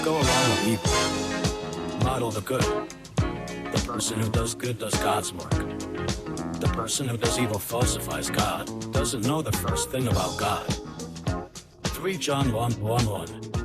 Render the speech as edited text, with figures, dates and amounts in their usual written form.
go along with evil. Model the good. The person who does good does God's work. The person who does evil falsifies God, doesn't know the first thing about God. 3 John 1:1.